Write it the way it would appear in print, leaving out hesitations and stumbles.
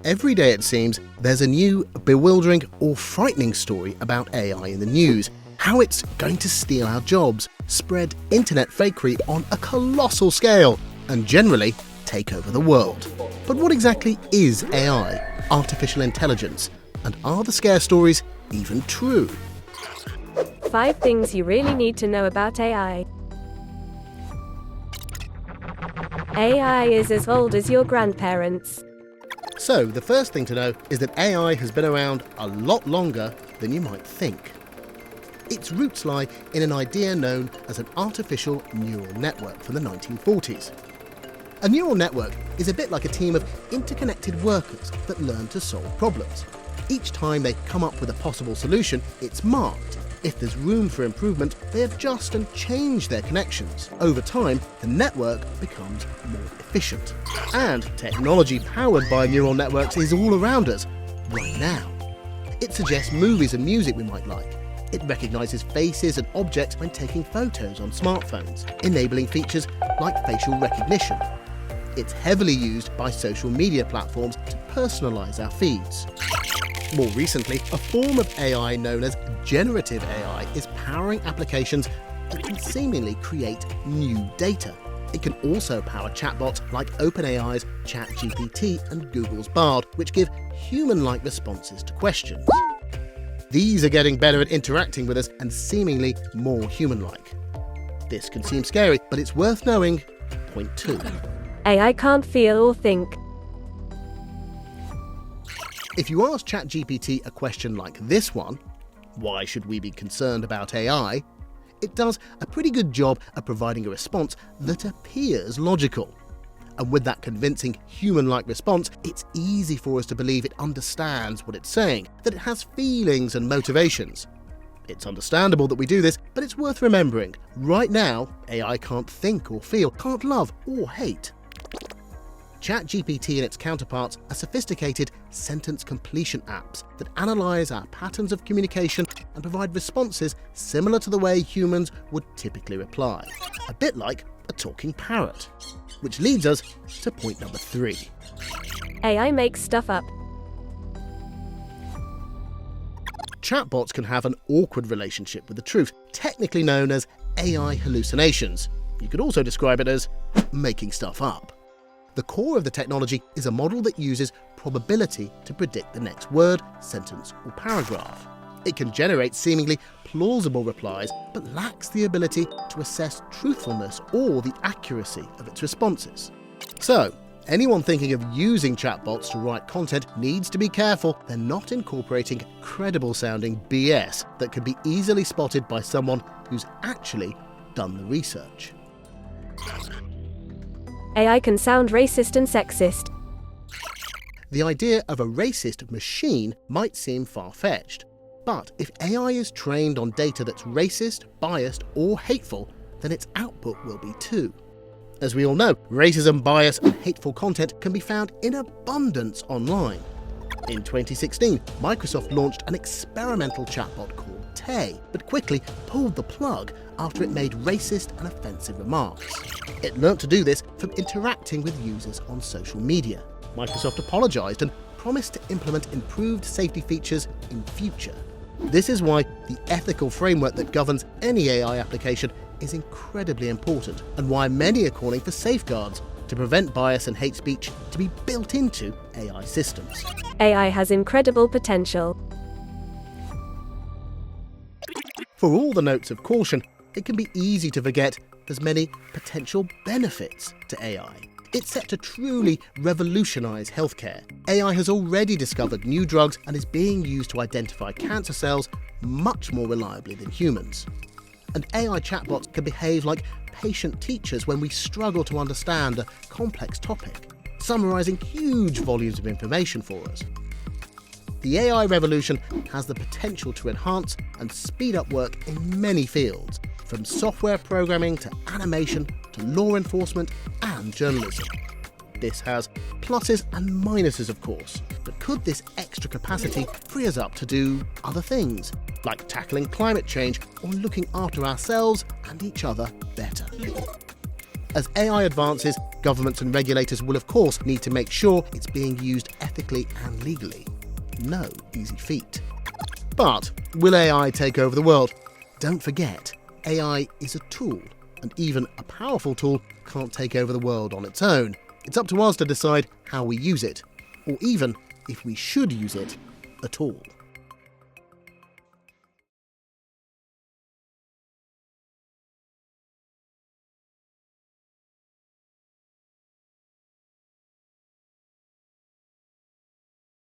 Every day, it seems, there's a new, bewildering or frightening story about AI in the news. How it's going to steal our jobs, spread internet fakery on a colossal scale, and generally take over the world. But what exactly is AI, artificial intelligence? And are the scare stories even true? 5 things you really need to know about AI. AI is as old as your grandparents. So, the first thing to know is that AI has been around a lot longer than you might think. Its roots lie in an idea known as an artificial neural network from the 1940s. A neural network is a bit like a team of interconnected workers that learn to solve problems. Each time they come up with a possible solution, it's marked. If there's room for improvement, they adjust and change their connections. Over time, the network becomes more efficient. And technology powered by neural networks is all around us, right now. It suggests movies and music we might like. It recognises faces and objects when taking photos on smartphones, enabling features like facial recognition. It's heavily used by social media platforms to personalise our feeds. More recently, a form of AI known as generative AI is powering applications that can seemingly create new data. It can also power chatbots like OpenAI's ChatGPT and Google's Bard, which give human-like responses to questions. These are getting better at interacting with us and seemingly more human-like. This can seem scary, but it's worth knowing. Point 2. AI can't feel or think. If you ask ChatGPT a question like this one, why should we be concerned about AI? It does a pretty good job at providing a response that appears logical. And with that convincing human-like response, it's easy for us to believe it understands what it's saying, that it has feelings and motivations. It's understandable that we do this, but it's worth remembering. Right now, AI can't think or feel, can't love or hate. ChatGPT and its counterparts are sophisticated sentence completion apps that analyse our patterns of communication and provide responses similar to the way humans would typically reply. A bit like a talking parrot. Which leads us to point number 3. AI makes stuff up. Chatbots can have an awkward relationship with the truth, technically known as AI hallucinations. You could also describe it as making stuff up. The core of the technology is a model that uses probability to predict the next word, sentence, or paragraph. It can generate seemingly plausible replies, but lacks the ability to assess truthfulness or the accuracy of its responses. So, anyone thinking of using chatbots to write content needs to be careful they're not incorporating credible-sounding BS that can be easily spotted by someone who's actually done the research. AI can sound racist and sexist. The idea of a racist machine might seem far-fetched. But if AI is trained on data that's racist, biased, or hateful, then its output will be too. As we all know, racism, bias, and hateful content can be found in abundance online. In 2016, Microsoft launched an experimental chatbot called Tay, but quickly pulled the plug after it made racist and offensive remarks. It learnt to do this from interacting with users on social media. Microsoft apologised and promised to implement improved safety features in future. This is why the ethical framework that governs any AI application is incredibly important, and why many are calling for safeguards to prevent bias and hate speech to be built into AI systems. AI has incredible potential. For all the notes of caution, it can be easy to forget there's many potential benefits to AI. It's set to truly revolutionise healthcare. AI has already discovered new drugs and is being used to identify cancer cells much more reliably than humans. And AI chatbots can behave like patient teachers when we struggle to understand a complex topic, summarising huge volumes of information for us. The AI revolution has the potential to enhance and speed up work in many fields, from software programming to animation to law enforcement and journalism. This has pluses and minuses, of course, but could this extra capacity free us up to do other things, like tackling climate change or looking after ourselves and each other better? As AI advances, Governments and regulators will of course need to make sure it's being used ethically and legally. No easy feat. But will AI take over the world? Don't forget, AI is a tool, and even a powerful tool can't take over the world on its own. It's up to us to decide how we use it, or even if we should use it at all.